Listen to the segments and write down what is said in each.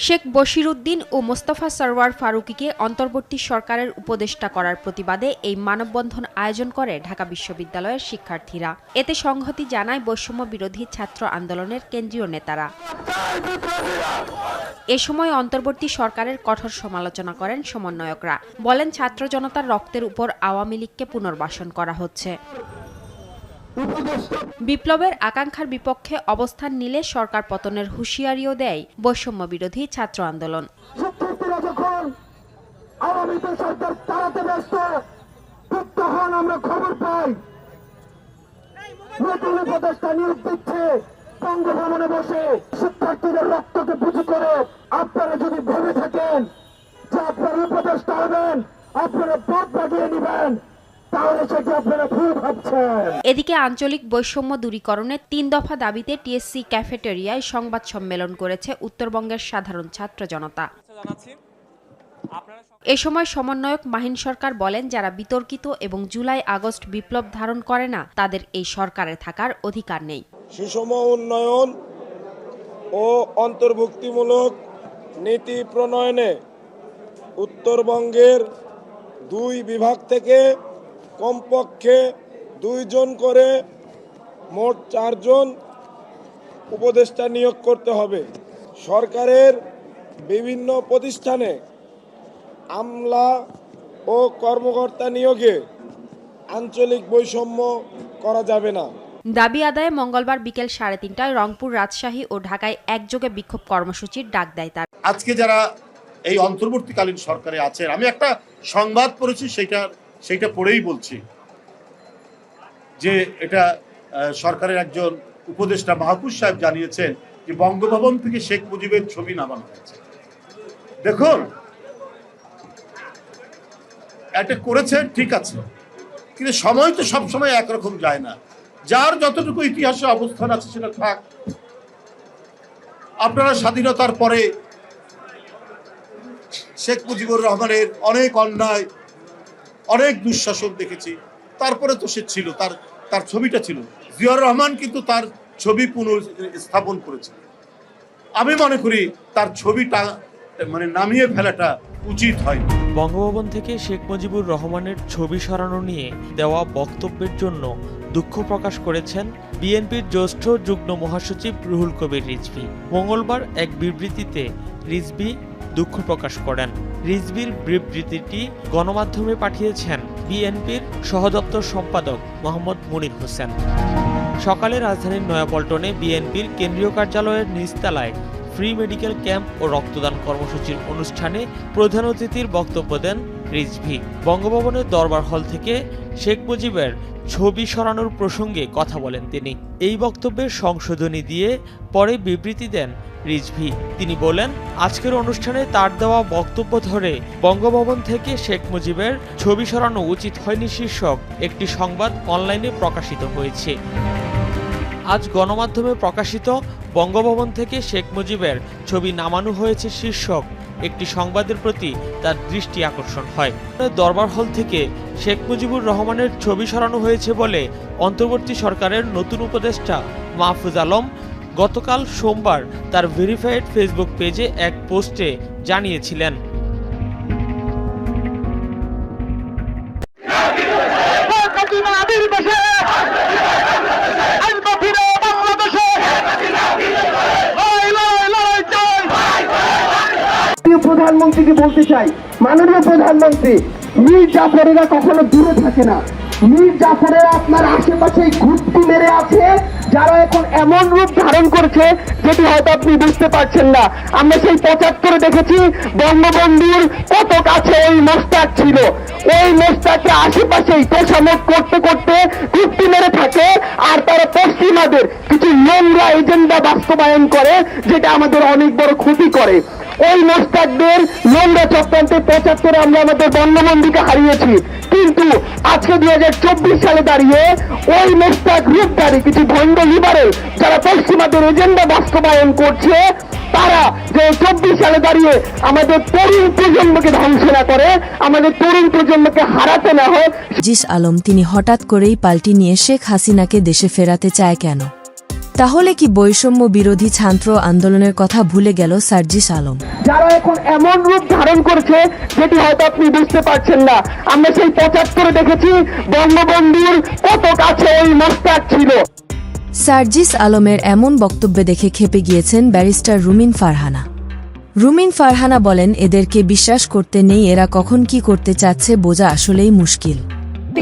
শেখ বশিরউদ্দিন ও মোস্তফা সরওয়ার ফারুকীকে অন্তর্বর্তী সরকারের উপদেষ্টা করার প্রতিবাদে এই মানববন্ধন আয়োজন করে ঢাকা বিশ্ববিদ্যালয়ের শিক্ষার্থীরা। এতে সংহতি জানায় বৈষম্য বিরোধী ছাত্র আন্দোলনের কেন্দ্রীয় নেতারা। এ সময় অন্তর্বর্তী সরকারের কঠোর সমালোচনা করেন সমন্বয়করা। বলেন, ছাত্র জনতার রক্তের উপর আওয়ামী লীগকে পুনর্বাসন করা হচ্ছে। বিপ্লবের আকাঙ্ক্ষার বিপক্ষে অবস্থান নিলে সরকার পতনের হুঁশিয়ারিও দেয় বৈষম্য বিরোধী ছাত্র আন্দোলন। আমরা খবর পাই নতুন উপদেষ্টা নিয়োগ দিচ্ছে বঙ্গভবনে বসে শিক্ষার্থীদের রক্তকে পুঁজি করে। আপনারা যদি ভেবে থাকেন যে আপনারা উপদেষ্টা হবেন, আপনারা পথ বাগিয়ে নেবেন, এদিকে আঞ্চলিক বৈষম্য দূরীকরণের ৩ দফা দাবিতে টিএসসি ক্যাফেটেরিয়ায় সংবাদ সম্মেলন করেছে উত্তরবঙ্গের সাধারণ ছাত্র জনতা। এ সময় সমন্বয়ক মাহিন সরকার বলেন, যারা বিতর্কিত এবং জুলাই আগস্ট বিপ্লব ধারণ করে না তাদের এই সরকারে থাকার অধিকার নেই। সুষম উন্নয়ন ও অন্তর্ভুক্তিমূলক নীতি প্রণয়নে উত্তরবঙ্গের 2 বিভাগ থেকে কমপক্ষে 2 জন করে মোট 4 জন উপদেষ্টা নিয়োগ করতে হবে। সরকারের বিভিন্ন প্রতিষ্ঠানে আমলা ও কর্মকর্তা নিয়োগে আঞ্চলিক বৈষম্য করা যাবে না। দাবি আদায়ে মঙ্গলবার বিকেল 3:30টায় রংপুর, রাজশাহী ও ঢাকায় একযোগে বিক্ষোভ কর্মসূচির ডাক দেয় তারা। আজকে যারা এই অন্তর্বর্তীকালীন সরকারে আছেন, আমি একটা সংবাদ পড়েছি, সেইটা পড়েই বলছি যে এটা সরকারের একজন উপদেষ্টা মাহফুজ সাহেব জানিয়েছেন যে বঙ্গভবন থেকে শেখ মুজিবের ছবি নামানো হয়েছে। দেখুন, এটা করেছে ঠিক আছে, কিন্তু সময় তো সবসময় একরকম যায় না। যার যতটুকু ইতিহাসে অবস্থান আছে সেটা থাক। আপনারা স্বাধীনতার পরে শেখ মুজিবুর রহমানের অনেক অন্যায়, অনেক দুঃশাসন দেখেছি, তারপরে তো সে ছিল, তার ছবিটা ছিল। জিয়াউর রহমান কিন্তু তার ছবি পুনঃস্থাপন করেছে। আমি মনে করি তার ছবিটা নামিয়ে ফেলাটা উচিত হয়। বঙ্গভবন থেকে শেখ মুজিবুর রহমানের ছবি সরানো নিয়ে দেওয়া বক্তব্যের জন্য দুঃখ প্রকাশ করেছেন বিএনপির জ্যেষ্ঠ যুগ্ম মহাসচিব রুহুল কবির রিজভী। মঙ্গলবার এক বিবৃতিতে রিজভী দুঃখ প্রকাশ করেন। রিজভীর বিবৃতিটি গণমাধ্যমে পাঠিয়েছেন বিএনপির সহদপ্তর সম্পাদক মোহাম্মদ মুনির হোসেন। সকালে রাজধানীর নয়াপল্টনে বিএনপির কেন্দ্রীয় কার্যালয়ের নিচতলায় ফ্রি মেডিকেল ক্যাম্প ও রক্তদান কর্মসূচির অনুষ্ঠানে প্রধান অতিথির বক্তব্য দেন রিজভী। বঙ্গভবনের দরবার হল থেকে শেখ মুজিবের ছবি সরানোর প্রসঙ্গে কথা বলেন তিনি। এই বক্তব্যের সংশোধনী দিয়ে পরে বিবৃতি দেন রিজভী। তিনি বলেন, আজকের অনুষ্ঠানে তার দেওয়া বক্তব্য ধরে বঙ্গভবন থেকে শেখ মুজিবের ছবি সরানো উচিত হয়নি শীর্ষক একটি সংবাদ অনলাইনে প্রকাশিত হয়েছে। আজ গণমাধ্যমে প্রকাশিত বঙ্গভবন থেকে শেখ মুজিবের ছবি নামানো হয়েছে শীর্ষক একটি সংবাদের প্রতি তার দৃষ্টি আকর্ষণ হয়। দরবার হল থেকে শেখ মুজিবুর রহমানের ছবি সরানো হয়েছে বলে অন্তর্বর্তী সরকারের নতুন উপদেষ্টা মাহফুজ আলম গতকাল সোমবার তার ভেরিফাইড ফেসবুক পেজে এক পোস্টে জানিয়েছিলেন। প্রধানমন্ত্রীকে বলতে চাই, মাননীয় প্রধানমন্ত্রী, মীর জাফরেরা কখনো দূরে থাকে না। মীর জাফরেরা আপনার আশেপাশে ঘুরতি মেরে আছে, যারা এখন এমন রূপ ধারণ করছে যেটি হয়তো আপনি বুঝতে পারছেন না। আমরা সেই 75-এ দেখেছি বঙ্গবন্ধুর কত কাছে ওই মোস্তাক ছিল। ওই মোস্তাককে আশেপাশেই তোষামত করতে করতে ঘুরতি মেরে থাকে, আর তারা পশ্চিমাদের কিছু নোংরা এজেন্ডা বাস্তবায়ন করে, যেটা আমাদের অনেক বড় ক্ষতি করে। ওই মোস্তাকদের নোংরা চক্রান্তে 75-এ আমরা আমাদের বঙ্গবন্ধুকে হারিয়েছি, কিন্তু আজকে 2024 সালে দাঁড়িয়ে ওই মোস্তাক রূপধারী কিছু ভণ্ড লিবারেল যারা পশ্চিমাদের এজেন্ডা বাস্তবায়ন করছে, তারা যে 24 সালে দাঁড়িয়ে আমাদের তরুণ প্রজন্মকে ধ্বংস না করে, আমাদের তরুণ প্রজন্মকে হারাতে না হয়। জিস আলম, তিনি হঠাৎ করেই পাল্টি নিয়ে শেখ হাসিনাকে দেশে ফেরাতে চায় কেন? তাহলে কি বৈষম্য বিরোধী ছাত্র আন্দোলনের কথা ভুলে গেল সার্জিস আলম? যারা এখন এমন রূপ ধারণ করছে যেটি হয়তো আপনি বুঝতে পারছেন না। আমরা সেই ৭৫ দেখেছি বঙ্গবন্ধুর কত কাছে ওই মোস্তাক ছিল। সার্জিস আলমের এমন বক্তব্যে দেখে খেপে গিয়েছেন ব্যারিস্টার রুমিন ফারহানা। রুমিন ফারহানা বলেন, এদেরকে বিশ্বাস করতে নেই, এরা কখন কি করতে চাচ্ছে বোঝা আসলেই মুশকিল।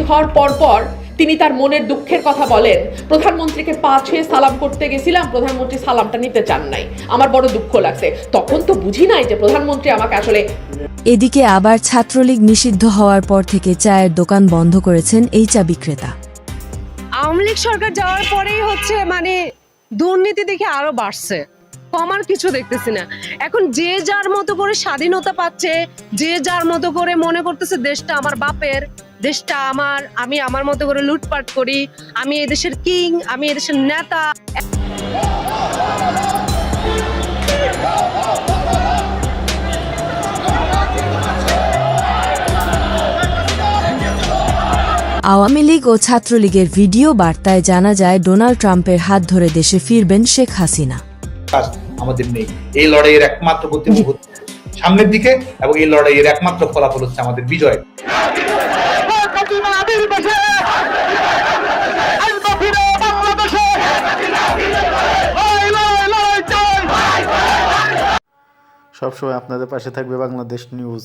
হওয়ার পর তিনি তার মনের দুঃখের কথা বলেন, প্রধানমন্ত্রীকে পা ছুঁয়ে সালাম করতে গেছিলাম, প্রধানমন্ত্রী সালামটা নিতে চান নাই, আমার বড় দুঃখ লাগছে। তখন তো বুঝি নাই যে প্রধানমন্ত্রী আমাকে আসলে। এদিকে আবার ছাত্রলীগ নিষিদ্ধ হওয়ার পর থেকে চায়ের দোকান বন্ধ করেছেন এই চা বিক্রেতা। আওয়ামী লীগ সরকার যাওয়ার পরেই দুর্নীতি দেখে আরো বাড়ছে, কমার কিছু দেখতেছি না। এখন যে যার মতো করে স্বাধীনতা পাচ্ছে, যে যার মতো করে মনে করতেছে দেশটা আমার বাপের, দেশটা আমার, আমি আমার মতো করে লুটপাট করি, আমি এই দেশের কিং, আমি এই দেশের নেতা। আওয়ামী লীগ ও ছাত্রলীগের ভিডিও বার্তায় জানা যায় ডোনাল্ড ট্রাম্পের হাত ধরে দেশে ফিরবেন শেখ হাসিনা। আমাদের নেই, এই লড়াইয়ের একমাত্র গতিমুখ হচ্ছে সামনের দিকে, এবং এই লড়াইয়ের একমাত্র ফলাফল হচ্ছে আমাদের বিজয়। সবসময় আপনাদের পাশে থাকবে বাংলাদেশ নিউজ।